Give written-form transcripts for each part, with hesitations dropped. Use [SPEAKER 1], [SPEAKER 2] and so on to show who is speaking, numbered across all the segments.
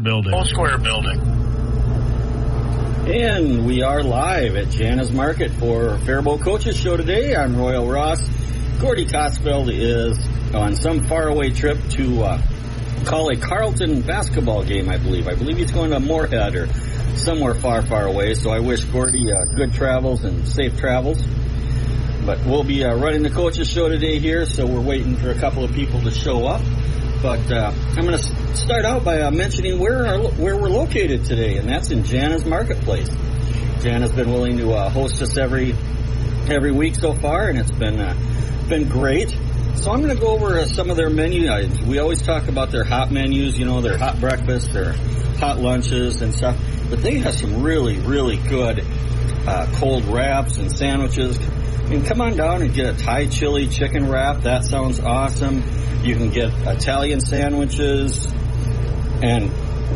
[SPEAKER 1] building.
[SPEAKER 2] Whole square building.
[SPEAKER 3] And we are live at Jana's Market for Faribault Coaches Show today. I'm Royal Ross. Gordy Kosfeld is on some faraway trip to call a Carleton basketball game, I believe. I believe he's going to Moorhead or somewhere far, far away. So I wish Gordy good travels and safe travels. But we'll be running the Coaches Show today here, so we're waiting for a couple of people to show up. But I'm going to start out by mentioning where we're located today, and that's in Jana's Marketplace. Jana's been willing to host us every week so far, and it's been great. So I'm going to go over some of their menu items. We always talk about their hot menus, you know, their hot breakfast, their hot lunches and stuff. But they have some really, really good cold wraps and sandwiches. I mean, come on down and get a Thai chili chicken wrap. That sounds awesome. You can get Italian sandwiches, and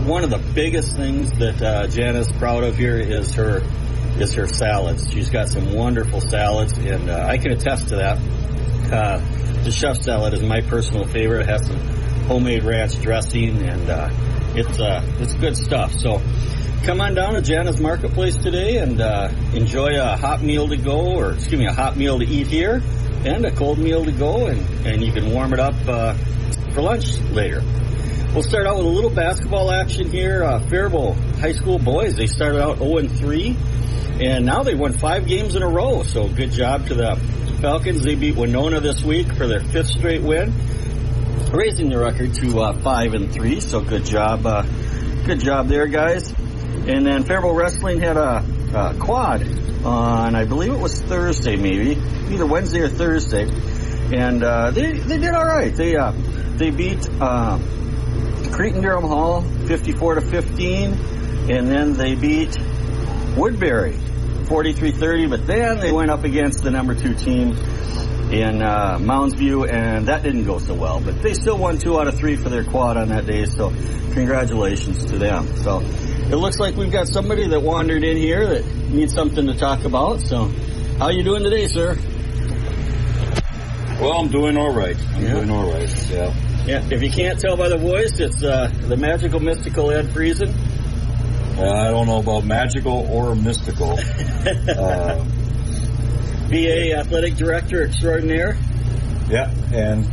[SPEAKER 3] one of the biggest things that Jana's proud of here is her salads. She's got some wonderful salads, and I can attest to that. The chef salad is my personal favorite. It has some homemade ranch dressing, and it's good stuff. So come on down to Jana's Marketplace today and enjoy a hot meal to go, or excuse me, a hot meal to eat here, and a cold meal to go, and you can warm it up for lunch later. We'll start out with a little basketball action here. Faribault High School boys, they started out 0-3, and now they won 5 games in a row, so good job to the Falcons. They beat Winona this week for their 5th straight win, raising the record to 5-3, so good job there, guys. And then Faribault Wrestling had a quad on, I believe it was Thursday, maybe either Wednesday or Thursday, and they did all right. They beat Cretin-Durham Hall 54-15, and then they beat Woodbury 43-30. But then they went up against the number 2 team in Mounds View, and that didn't go so well. But they still won 2 out of 3 for their quad on that day. So congratulations to them. So it looks like we've got somebody that wandered in here that needs something to talk about. So how you doing today, sir?
[SPEAKER 4] Well, I'm doing all right. Doing all right, yeah.
[SPEAKER 3] Yeah, if you can't tell by the voice, it's the magical, mystical Ed Friesen.
[SPEAKER 4] I don't know about magical or mystical.
[SPEAKER 3] VA Athletic Director Extraordinaire.
[SPEAKER 4] And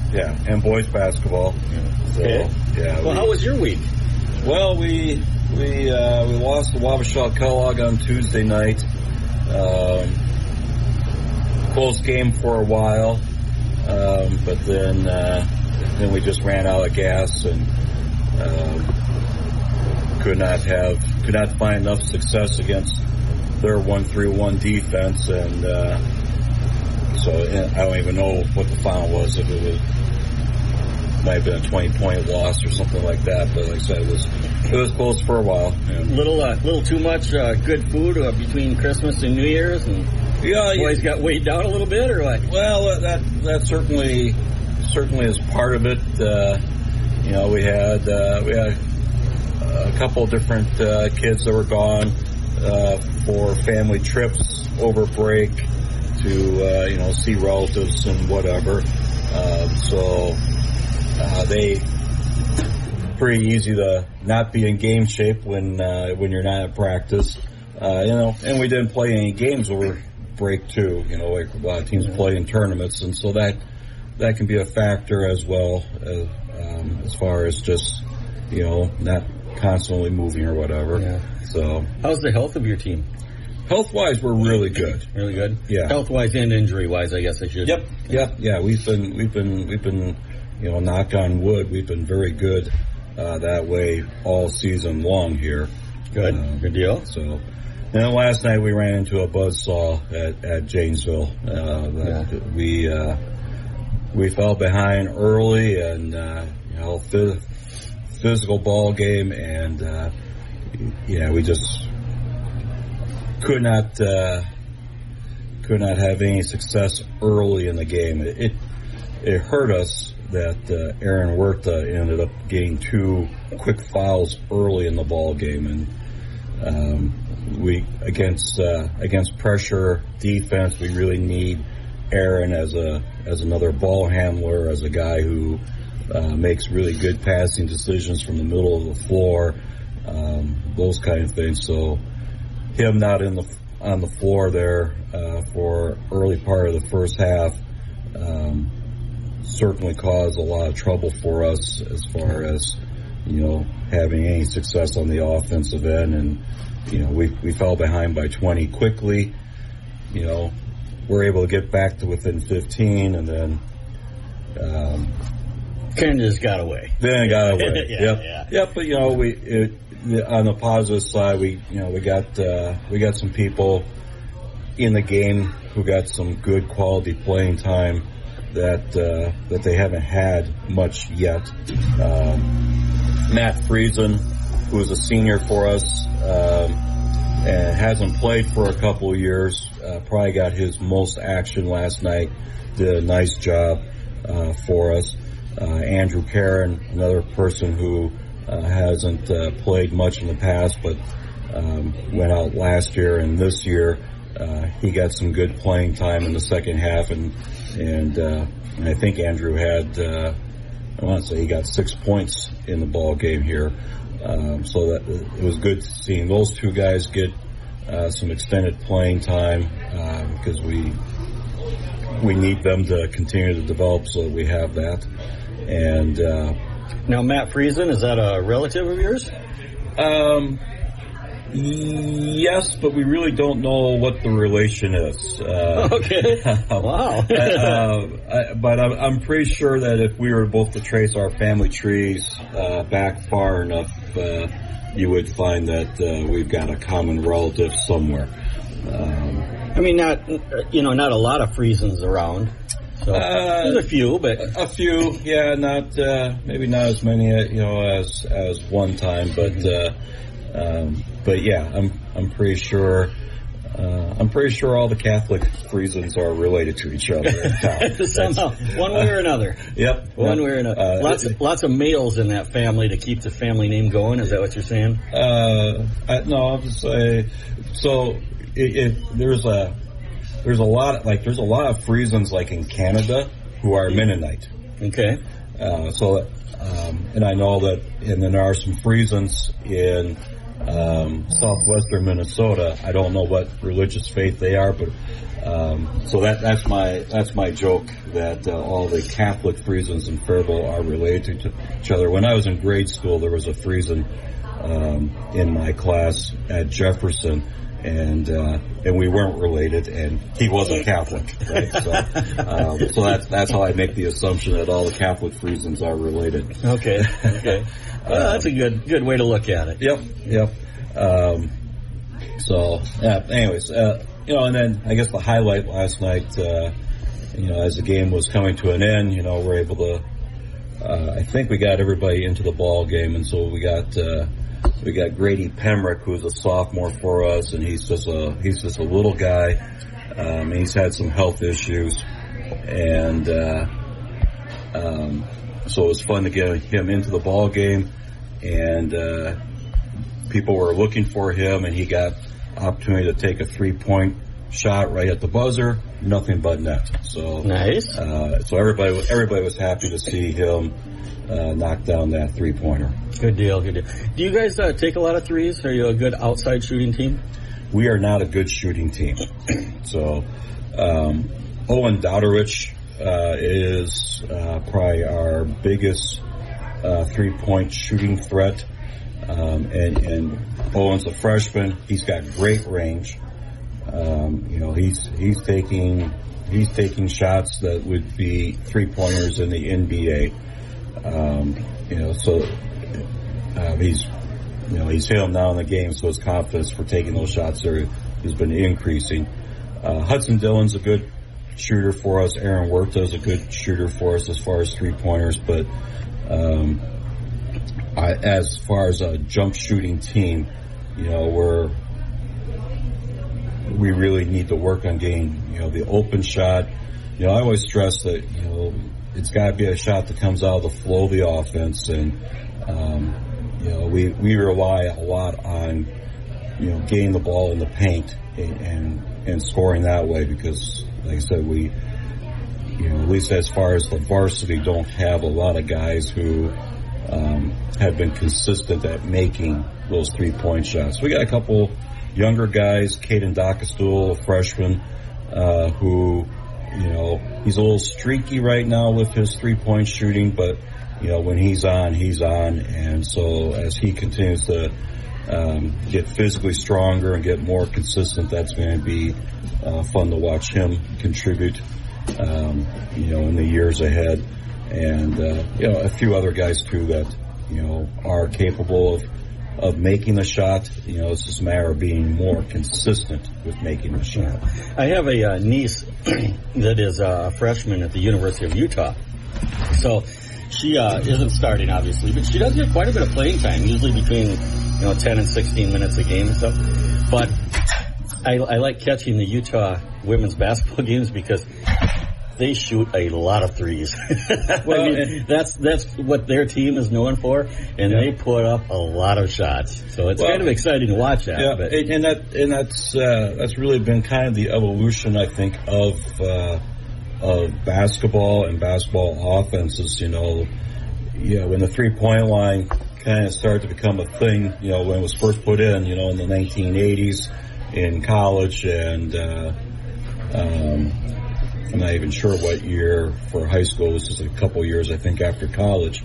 [SPEAKER 4] boys basketball. So,
[SPEAKER 3] okay.
[SPEAKER 4] Yeah.
[SPEAKER 3] Well, how was your week?
[SPEAKER 4] Well, we lost to Wabasha Kellogg on Tuesday night. Close game for a while, but then we just ran out of gas and could not find enough success against their 1-3-1 defense, and so I don't even know what the final was. If it might have been a 20-point loss or something like that, but like I said, it was close for a while. And
[SPEAKER 3] little too much good food between Christmas and New Year's, and boys got weighed down a little bit, or what?
[SPEAKER 4] Well, that certainly is part of it. We had a couple of different kids that were gone for family trips over break to see relatives and whatever. So they pretty easy to not be in game shape when you're not at practice. And we didn't play any games over break too. Like a lot of teams play in tournaments, and so that can be a factor as well, as far as just not constantly moving or whatever. Yeah. So
[SPEAKER 3] how's the health of your team?
[SPEAKER 4] Health-wise, we're really good.
[SPEAKER 3] Really good?
[SPEAKER 4] Yeah.
[SPEAKER 3] Health-wise and injury-wise, I guess I should.
[SPEAKER 4] Yep. Yeah, we've been knock on wood, we've been very good that way all season long here.
[SPEAKER 3] Good. Good deal.
[SPEAKER 4] So, and then last night we ran into a buzzsaw at Janesville. We fell behind early, and physical ball game, and we just could not have any success early in the game. It hurt us that Aaron Huerta ended up getting 2 quick fouls early in the ball game, and we against pressure defense, we really need Aaron as another ball handler, as a guy who makes really good passing decisions from the middle of the floor, those kind of things. So him not on the floor there for early part of the first half certainly caused a lot of trouble for us as far as, having any success on the offensive end. And, we fell behind by 20 quickly. We're able to get back to within 15, and then
[SPEAKER 3] kind of just got away.
[SPEAKER 4] Then it got away.
[SPEAKER 3] Yeah.
[SPEAKER 4] Yep. But on the positive side, we got some people in the game who got some good quality playing time that they haven't had much yet. Matt Friesen, who is a senior for us and hasn't played for a couple of years, probably got his most action last night. Did a nice job for us. Andrew Karen, another person who hasn't played much in the past, but went out last year and this year. He got some good playing time in the second half, and I think Andrew had, I want to say he got 6 points in the ball game here. So that it was good seeing those two guys get some extended playing time because we need them to continue to develop so that we have that. And
[SPEAKER 3] now, Matt Friesen, is that a relative of yours?
[SPEAKER 4] Yes, but we really don't know what the relation is.
[SPEAKER 3] Okay. Wow.
[SPEAKER 4] But I'm pretty sure that if we were both to trace our family trees back far enough, you would find that we've got a common relative somewhere.
[SPEAKER 3] I mean, not a lot of Friesens around. So there's a few, but
[SPEAKER 4] a few, yeah, not maybe not as many, as one time, but yeah, I'm pretty sure. I'm pretty sure all the Catholic Friesens are related to each other in town.
[SPEAKER 3] Somehow, one way or another.
[SPEAKER 4] Yep.
[SPEAKER 3] One way or another. Lots of males in that family to keep the family name going. Is that what you're saying?
[SPEAKER 4] No, I'll just say. So there's a lot of Friesens like in Canada who are Mennonite.
[SPEAKER 3] Okay.
[SPEAKER 4] And I know that, and then there are some Friesens in southwestern Minnesota. I don't know what religious faith they are, but so that's my joke that all the Catholic Friesens in Faribault are related to each other. When I was in grade school, there was a Friesen in my class at Jefferson, and we weren't related, and he wasn't Catholic, right? So that's how I make the assumption that all the Catholic Friesens are related.
[SPEAKER 3] Okay. That's a good way to look at it.
[SPEAKER 4] Yep. Anyways, and then I guess the highlight last night, as the game was coming to an end, we're able to, I think we got everybody into the ball game, and so we got Grady Pemrick, who's a sophomore for us, and he's just a little guy. He's had some health issues, and so it was fun to get him into the ball game, and people were looking for him, and he got opportunity to take a 3-point shot right at the buzzer, nothing but net. So
[SPEAKER 3] nice.
[SPEAKER 4] So everybody was happy to see him knock down that 3-pointer. Good
[SPEAKER 3] deal. Do you guys take a lot of threes? Are you a good outside shooting team?
[SPEAKER 4] We are not a good shooting team. So Owen Dowderich is probably our biggest 3-point shooting threat. And Owen's a freshman. He's got great range. He's taking shots that would be 3-pointers in the NBA. He's hit them now in the game, so his confidence for taking those shots there has been increasing. Hudson Dillon's a good shooter for us. Aaron Huerta's a good shooter for us as far as 3-pointers, but as far as a jump shooting team, we really need to work on getting, the open shot. I always stress that, it's got to be a shot that comes out of the flow of the offense, and we rely a lot on getting the ball in the paint and scoring that way, because like I said, we at least as far as the varsity, don't have a lot of guys who have been consistent at making those 3-point shots. We got a couple younger guys, Caden Dockestool, a freshman, who, he's a little streaky right now with his 3-point shooting, but, when he's on, he's on. And so as he continues to get physically stronger and get more consistent, that's going to be fun to watch him contribute, in the years ahead. And, a few other guys, too, that, are capable of making the shot. It's just a matter of being more consistent with making the shot.
[SPEAKER 3] I have a niece that is a freshman at the University of Utah. So she isn't starting, obviously, but she does get quite a bit of playing time, usually between 10 and 16 minutes a game and stuff. But I like catching the Utah women's basketball games because they shoot a lot of threes. Well, that's what their team is known for, and they put up a lot of shots. So it's kind of exciting to watch that.
[SPEAKER 4] Yeah,
[SPEAKER 3] but.
[SPEAKER 4] That's really been kind of the evolution, I think, of basketball and basketball offenses. When the 3-point line kind of started to become a thing, when it was first put in, in the 1980s in college, and I'm not even sure what year for high school. This is a couple years, I think, after college.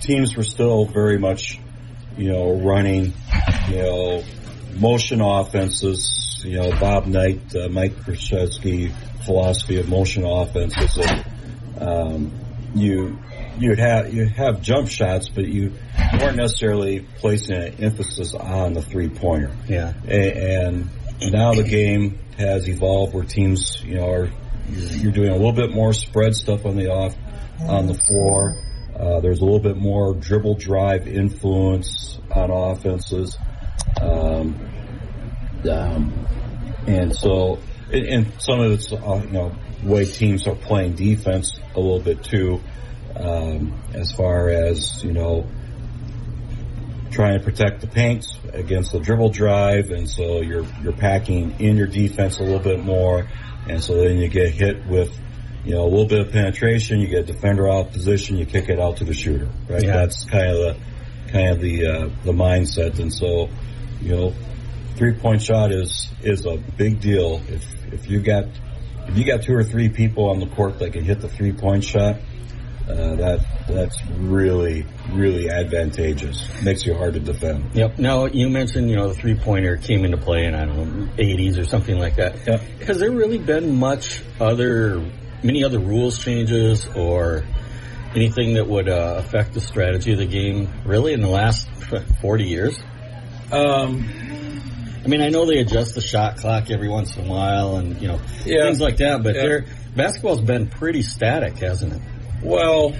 [SPEAKER 4] Teams were still very much, running, motion offenses. Bob Knight, Mike Krzyzewski philosophy of motion offenses. You'd have jump shots, but you weren't necessarily placing an emphasis on the 3-pointer.
[SPEAKER 3] Yeah.
[SPEAKER 4] And now the game has evolved where teams, you're doing a little bit more spread stuff on the floor. There's a little bit more dribble drive influence on offenses. And so, and some of it's, way teams are playing defense a little bit too, as far as, trying to protect the paint against the dribble drive, and so you're packing in your defense a little bit more, and so then you get hit with, a little bit of penetration, you get a defender out of position, you kick it out to the shooter, right? Yeah. That's kind of the mindset, and so, 3-point shot is a big deal. If you got 2 or 3 people on the court that can hit the 3-point shot, that's really, really advantageous. Makes you hard to defend.
[SPEAKER 3] Yep. Now, you mentioned, the 3-pointer came into play in, 80s or something like that.
[SPEAKER 4] Yep.
[SPEAKER 3] Has there really been many other rules changes or anything that would affect the strategy of the game, really, in the last 40 years? I know they adjust the shot clock every once in a while and, things like that, but basketball's been pretty static, hasn't it?
[SPEAKER 4] Well,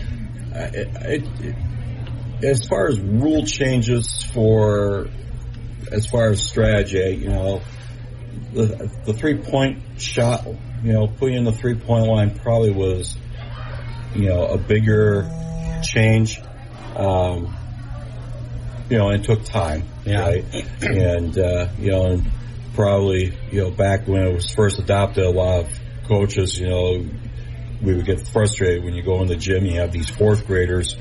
[SPEAKER 4] as far as rule changes as far as strategy, the 3-point shot, putting in the 3-point line probably was, a bigger change. It took time, right? And, and probably, back when it was first adopted, a lot of coaches, we would get frustrated when you go in the gym, you have these 4th graders,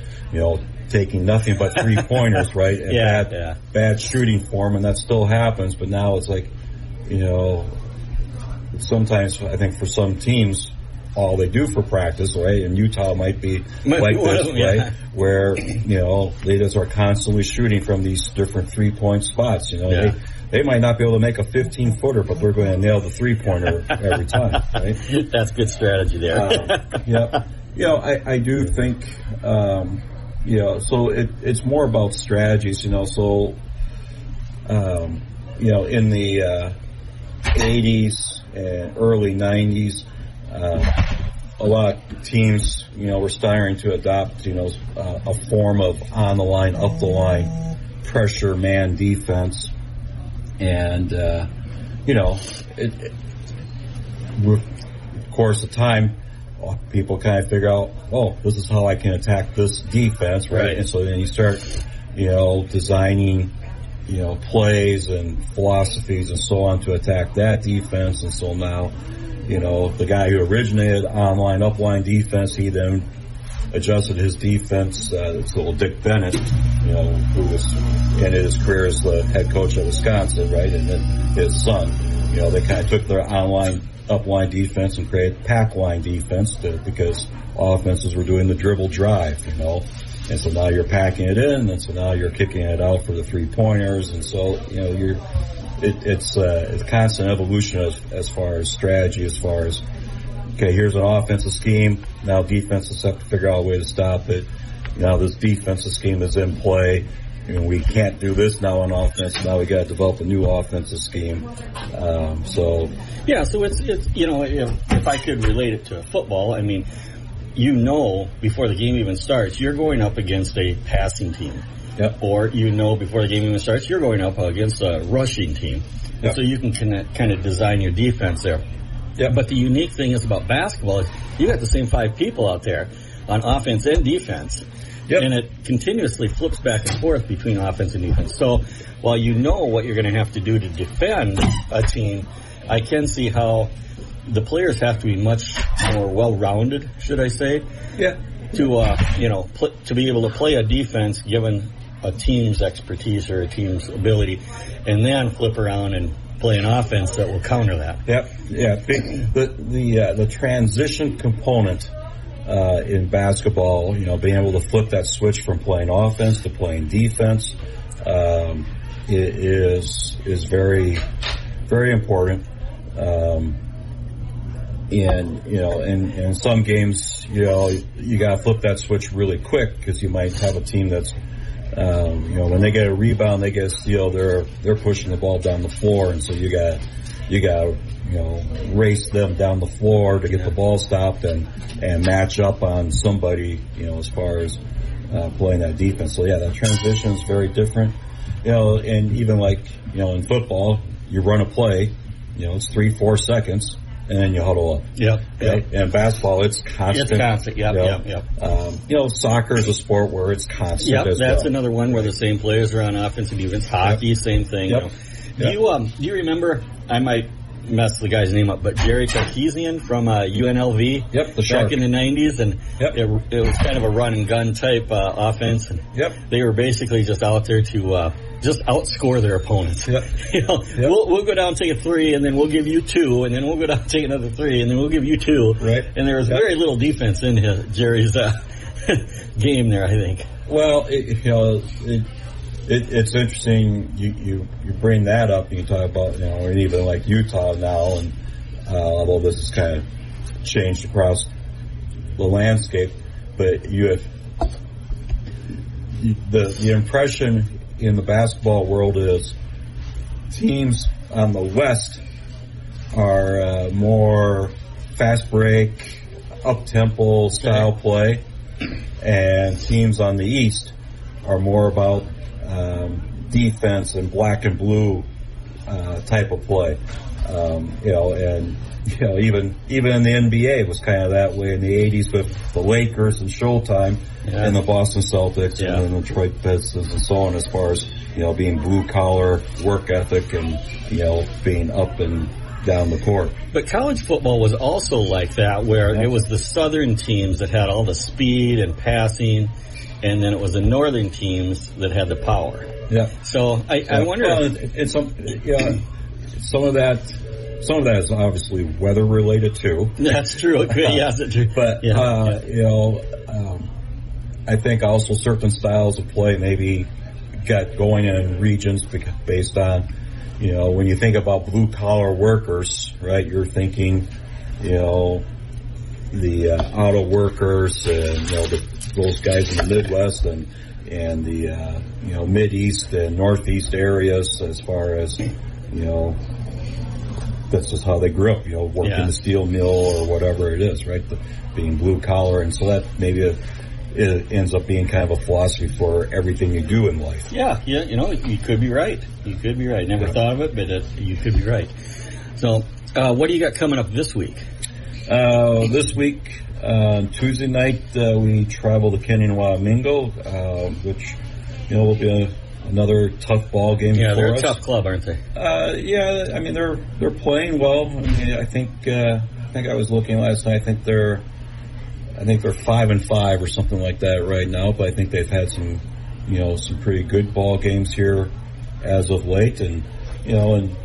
[SPEAKER 4] taking nothing but 3-pointers, right? And bad shooting form, and that still happens, but now it's like, sometimes I think for some teams, all they do for practice, right? And Utah might be like this, right? Where, they just are constantly shooting from these different 3-point spots, They might not be able to make a 15-footer, but they're going to nail the 3-pointer every time, right?
[SPEAKER 3] That's good strategy there.
[SPEAKER 4] I do think, so it's more about strategies, so, in the 80s and early 90s, a lot of teams, were starting to adopt, a form of on the line, up the line, pressure man defense. And, of course, at the time, people kind of figure out, this is how I can attack this defense, right? And so then you start, designing, plays and philosophies and so on to attack that defense. And so now, the guy who originated online, upline defense, he then adjusted his defense. It's little Dick Bennett, who was ended his career as the head coach at Wisconsin, right? And then his son, they kind of took their upline defense and created pack line defense because offenses were doing the dribble drive, and so now you're packing it in, and so now you're kicking it out for the 3-pointers, and so it's a constant evolution as far as strategy, as far as okay, here's an offensive scheme, now defenses have to figure out a way to stop it. Now this defensive scheme is in play, and we can't do this now on offense. Now we got to develop a new offensive scheme. So
[SPEAKER 3] it's if I could relate it to football, I mean, before the game even starts, you're going up against a passing team.
[SPEAKER 4] Yep.
[SPEAKER 3] Or before the game even starts, you're going up against a rushing team.
[SPEAKER 4] Yep.
[SPEAKER 3] And so you can kind of design your defense there.
[SPEAKER 4] Yep.
[SPEAKER 3] But the unique thing is about basketball is you got the same 5 people out there on offense and defense.
[SPEAKER 4] Yep.
[SPEAKER 3] And it continuously flips back and forth between offense and defense. So while you know what you're going to have to do to defend a team, I can see how the players have to be much more well-rounded, should I say?
[SPEAKER 4] Yeah.
[SPEAKER 3] To be able to play a defense given a team's expertise or a team's ability, and then flip around and play an offense that will counter that.
[SPEAKER 4] Yep. Yeah. The transition component in basketball, being able to flip that switch from playing offense to playing defense, is very, very important. And in some games, you got to flip that switch really quick because you might have a team that's, when they get a rebound, they get a steal, they're pushing the ball down the floor, and so you got race them down the floor to get the ball stopped and match up on somebody, as far as playing that defense. So yeah, that transition is very different. And even like in football, you run a play, it's 3-4 seconds. And then you huddle up.
[SPEAKER 3] Yep.
[SPEAKER 4] And basketball, it's constant.
[SPEAKER 3] It's constant. Yep.
[SPEAKER 4] Soccer is a sport where it's constant.
[SPEAKER 3] Yep.
[SPEAKER 4] As
[SPEAKER 3] That's
[SPEAKER 4] well.
[SPEAKER 3] another one where the same players are on offense and defense. Hockey, same thing.
[SPEAKER 4] Yep.
[SPEAKER 3] Do you remember? I might mess the guy's name up, but Jerry Sarkisian from UNLV.
[SPEAKER 4] Yep. The Shark.
[SPEAKER 3] Back in the '90s, and
[SPEAKER 4] yep.
[SPEAKER 3] it was kind of a run and gun type offense. And
[SPEAKER 4] yep.
[SPEAKER 3] They were basically just out there to just outscore their opponents.
[SPEAKER 4] Yep.
[SPEAKER 3] We'll go down and take a 3, and then we'll give you 2, and then we'll go down and take another 3, and then we'll give you 2.
[SPEAKER 4] Right.
[SPEAKER 3] And there was very little defense in Jerry's game there, I think.
[SPEAKER 4] Well, it's interesting. You bring that up, and you talk about and even like Utah now, and although this has kind of changed across the landscape, but you have the impression in the basketball world is teams on the West are more fast break, up-tempo style play, and teams on the East are more about defense and black and blue type of play. Even in the NBA it was kind of that way in the 80s with the Lakers and Showtime and the Boston Celtics and the Detroit Pistons and so on, as far as being blue collar work ethic and being up and down the court.
[SPEAKER 3] But college football was also like that, where it was the southern teams that had all the speed and passing, and then it was the northern teams that had the power.
[SPEAKER 4] Yeah.
[SPEAKER 3] So I wonder.
[SPEAKER 4] Well, some of that is obviously weather related too.
[SPEAKER 3] That's true. Yes, that's true.
[SPEAKER 4] But I think also certain styles of play maybe got going in regions based on, when you think about blue collar workers, right? You're thinking, the auto workers and those guys in the Midwest and the Mid-East and Northeast areas, as far as that's just how they grew up, working the steel mill or whatever it is, right? Being blue collar, and so that maybe it ends up being kind of a philosophy for everything you do in life. Yeah,
[SPEAKER 3] you could be right. You could be right. Never thought of it, but you could be right. So, what do you got coming up this week?
[SPEAKER 4] This week, Tuesday night, we travel to Kenny-Wamingo, which will be another tough ball game for us.
[SPEAKER 3] Yeah, they're a tough club, aren't they?
[SPEAKER 4] I mean they're playing well. I think I was looking last night. I think they're I think they're 5-5 or something like that right now, but I think they've had some pretty good ball games here as of late. And, and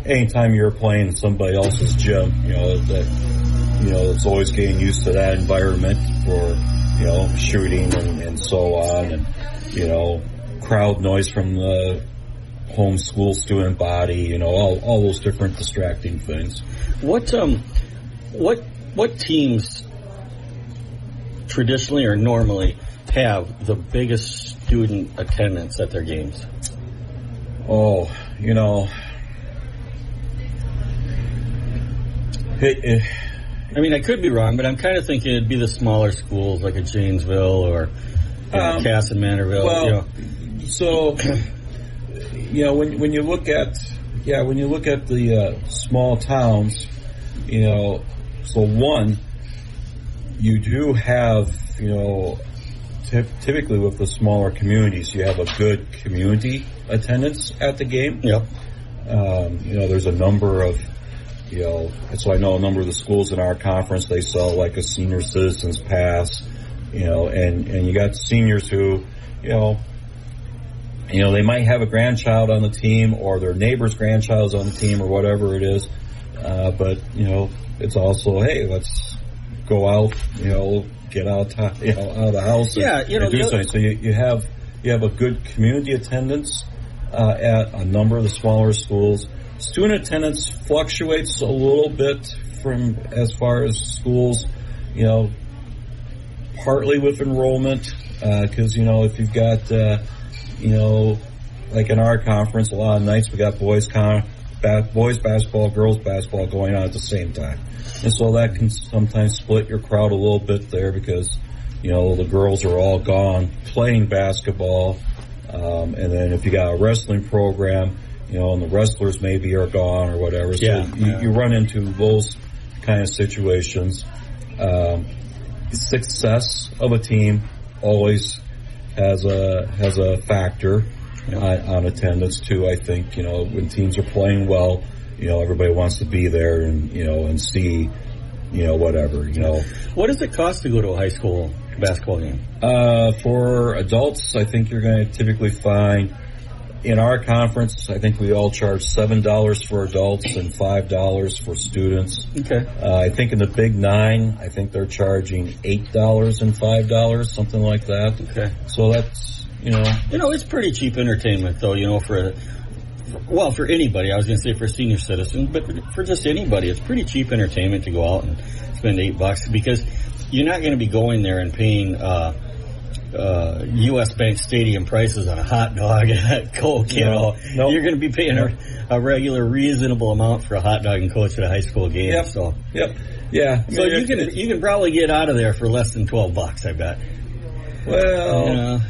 [SPEAKER 4] anytime you're playing in somebody else's gym, it's always getting used to that environment for, shooting and so on, and, crowd noise from the homeschool student body, all those different distracting things.
[SPEAKER 3] What teams traditionally or normally have the biggest student attendance at their games?
[SPEAKER 4] Oh,
[SPEAKER 3] I mean, I could be wrong, but I'm kind of thinking it'd be the smaller schools like a Janesville or Cass and Manorville.
[SPEAKER 4] Well, so when you look at the small towns, so one, you do have typically with the smaller communities, you have a good community attendance at the game.
[SPEAKER 3] Yep.
[SPEAKER 4] There's a number of, so I know a number of the schools in our conference, they sell like a senior citizens pass, and you got seniors who, they might have a grandchild on the team or their neighbor's grandchild's on the team or whatever it is. But, it's also, hey, let's go out, get out, out of the house and do something. So you have a good community attendance at a number of the smaller schools. Student attendance fluctuates a little bit from as far as schools, partly with enrollment, because, if you've got, like in our conference, a lot of nights we got boys basketball, girls basketball going on at the same time. And so that can sometimes split your crowd a little bit there because, the girls are all gone playing basketball. And then if you got a wrestling program, and the wrestlers maybe are gone or whatever. So you run into those kind of situations. The success of a team always has a factor on attendance too. I think, when teams are playing well, everybody wants to be there and see, whatever,
[SPEAKER 3] What does it cost to go to a high school basketball game?
[SPEAKER 4] For adults, I think you're going to typically find, in our conference, I think we all charge $7 for adults and $5 for students.
[SPEAKER 3] Okay.
[SPEAKER 4] I think in the Big Nine, I think they're charging $8 and $5, something like that.
[SPEAKER 3] Okay.
[SPEAKER 4] So that's,
[SPEAKER 3] it's pretty cheap entertainment, though, for anybody. I was going to say for senior citizens, but for just anybody, it's pretty cheap entertainment to go out and spend $8 because you're not going to be going there and paying U.S. Bank Stadium prices on a hot dog and Coke. You're going to be paying a regular, reasonable amount for a hot dog and Coke at a high school game.
[SPEAKER 4] Yep.
[SPEAKER 3] So,
[SPEAKER 4] yeah.
[SPEAKER 3] So you can probably get out of there for less than $12, I bet.
[SPEAKER 4] Well,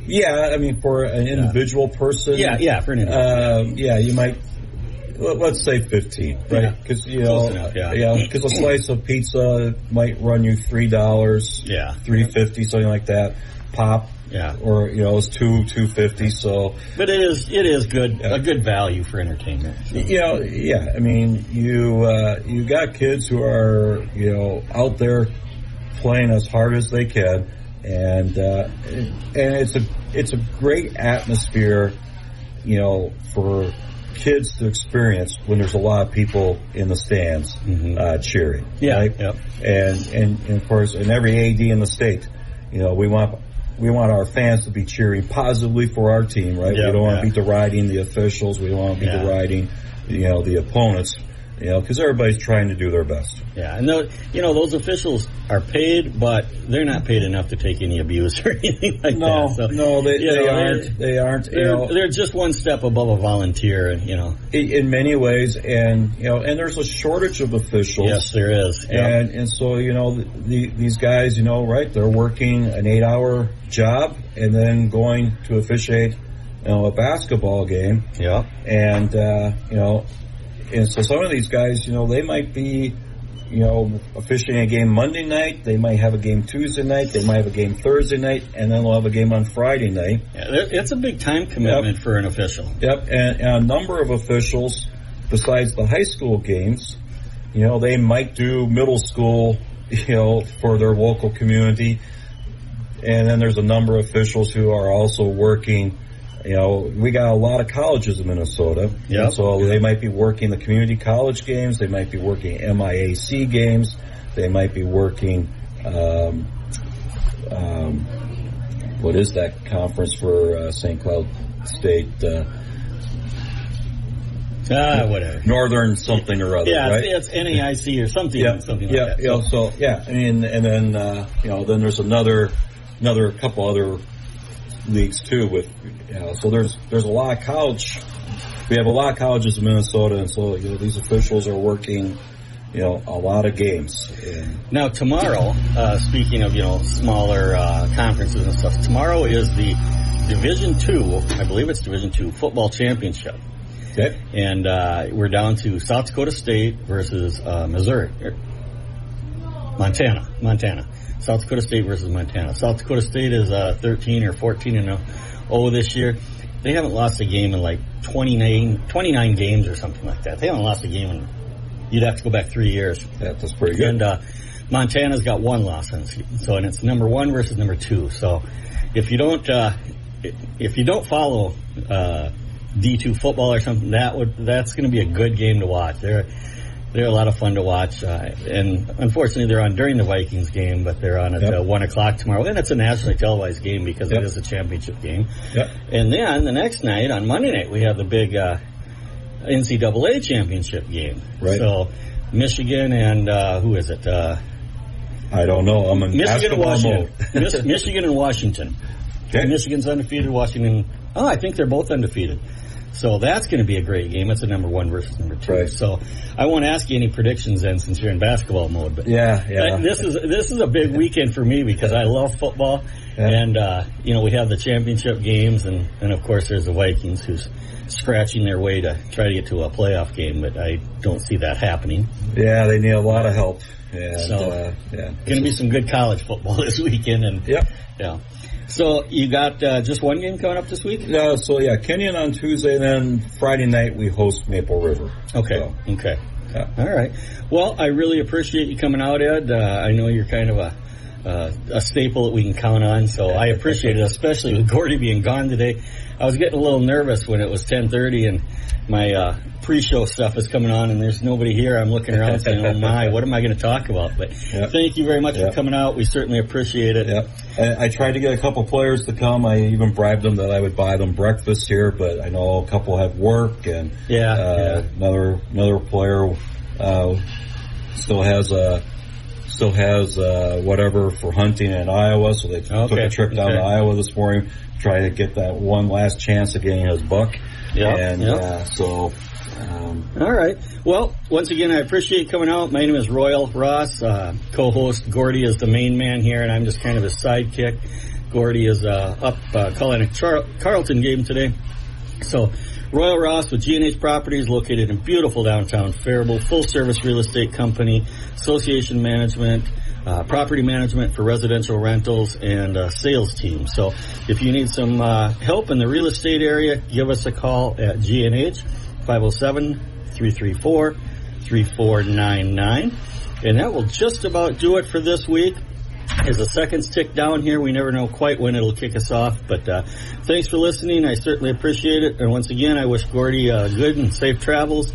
[SPEAKER 4] yeah. I mean, for an individual person,
[SPEAKER 3] for an individual,
[SPEAKER 4] you might. Let's say 15, right? Because because a slice of pizza might run you $3, $3.50, something like that. Pop, or it's $2.50. So,
[SPEAKER 3] but it is good, a good value for entertainment. So.
[SPEAKER 4] I mean, you got kids who are out there playing as hard as they can, and it's a great atmosphere, for kids to experience when there's a lot of people in the stands cheering.
[SPEAKER 3] Yeah.
[SPEAKER 4] Right?
[SPEAKER 3] Yep.
[SPEAKER 4] And of course, in every AD in the state, we want our fans to be cheering positively for our team, right?
[SPEAKER 3] Yep,
[SPEAKER 4] we don't want to be deriding the officials. We don't want to be deriding, the opponents. Because everybody's trying to do their best.
[SPEAKER 3] Yeah, and those officials are paid, but they're not paid enough to take any abuse or anything like that. So,
[SPEAKER 4] no, they aren't.
[SPEAKER 3] They're just one step above a volunteer,
[SPEAKER 4] in many ways, and there's a shortage of officials.
[SPEAKER 3] Yes, there is. Yep.
[SPEAKER 4] And so these guys, right? They're working an 8-hour job and then going to officiate, a basketball game.
[SPEAKER 3] Yeah,
[SPEAKER 4] And so some of these guys, they might be, officiating a game Monday night. They might have a game Tuesday night. They might have a game Thursday night, and then they'll have a game on Friday night.
[SPEAKER 3] Yeah, it's a big time commitment for an official.
[SPEAKER 4] Yep, and a number of officials, besides the high school games, they might do middle school, for their local community. And then there's a number of officials who are also working. We got a lot of colleges in Minnesota.
[SPEAKER 3] Yep.
[SPEAKER 4] So they might be working the community college games. They might be working MIAC games. They might be working, what is that conference for St. Cloud State?
[SPEAKER 3] Whatever.
[SPEAKER 4] Northern something or other, right?
[SPEAKER 3] It's NAIC or something, something like that.
[SPEAKER 4] Then there's another couple other leagues too. So there's a lot of college. We have a lot of colleges in Minnesota, and so these officials are working, a lot of games.
[SPEAKER 3] Now tomorrow, speaking of smaller conferences and stuff, tomorrow is the Division II, I believe it's Division II football championship.
[SPEAKER 4] Okay.
[SPEAKER 3] And we're down to South Dakota State versus Montana. South Dakota State versus Montana. South Dakota State is 13 or 14-0 this year. They haven't lost a game in like 29 games or something like that. They haven't lost a game in, you'd have to go back 3 years.
[SPEAKER 4] That's pretty good.
[SPEAKER 3] And Montana's got one loss, and it's number 1 versus number 2. So if you don't follow D2 football or something, that's going to be a good game to watch. They're a lot of fun to watch, and unfortunately they're on during the Vikings game, but they're on at 1 o'clock tomorrow, and it's a nationally televised game because it is a championship game. Yep. And then the next night, on Monday night, we have the big NCAA championship game.
[SPEAKER 4] Right.
[SPEAKER 3] So Michigan and who is it?
[SPEAKER 4] I don't know. I'm in
[SPEAKER 3] Michigan and Washington.
[SPEAKER 4] mode.
[SPEAKER 3] Michigan and Washington.
[SPEAKER 4] Okay.
[SPEAKER 3] Michigan's undefeated. Washington. I think they're both undefeated. So that's going to be a great game. It's a number 1 versus number 2.
[SPEAKER 4] Right.
[SPEAKER 3] So I won't ask you any predictions then, since you're in basketball mode. But this is a big weekend for me because I love football, and we have the championship games, and of course there's the Vikings who's scratching their way to try to get to a playoff game, but I don't see that happening.
[SPEAKER 4] Yeah, they need a lot of help. And,
[SPEAKER 3] going to be some good college football this weekend, and So you got just one game coming up this week?
[SPEAKER 4] Kenyon on Tuesday, and then Friday night we host Maple River.
[SPEAKER 3] Okay. Yeah. All right. Well, I really appreciate you coming out, Ed. I know you're kind of a staple that we can count on, so I appreciate it, especially with Gordy being gone today. I was getting a little nervous when it was 10:30 and my pre-show stuff is coming on and there's nobody here. I'm looking around saying, oh my, what am I going to talk about? But thank you very much for coming out. We certainly appreciate it.
[SPEAKER 4] I tried to get a couple players to come. I even bribed them that I would buy them breakfast here, but I know a couple have work, and another player still has whatever for hunting in Iowa, so they took a trip down to Iowa this morning, try to get that one last chance of getting his buck.
[SPEAKER 3] All right. Well, once again, I appreciate you coming out. My name is Royal Ross. Co-host Gordy is the main man here, and I'm just kind of his sidekick. Gordy is up calling a Carlton game today. So, Royal Ross with G&H Properties, located in beautiful downtown Faribault, full-service real estate company, association management, property management for residential rentals, and sales team. So if you need some help in the real estate area, give us a call at G&H, 507-334-3499. And that will just about do it for this week. As the seconds tick down here, we never know quite when it'll kick us off. But thanks for listening. I certainly appreciate it. And once again, I wish Gordy good and safe travels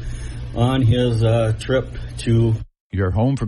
[SPEAKER 3] on his trip to
[SPEAKER 1] your home for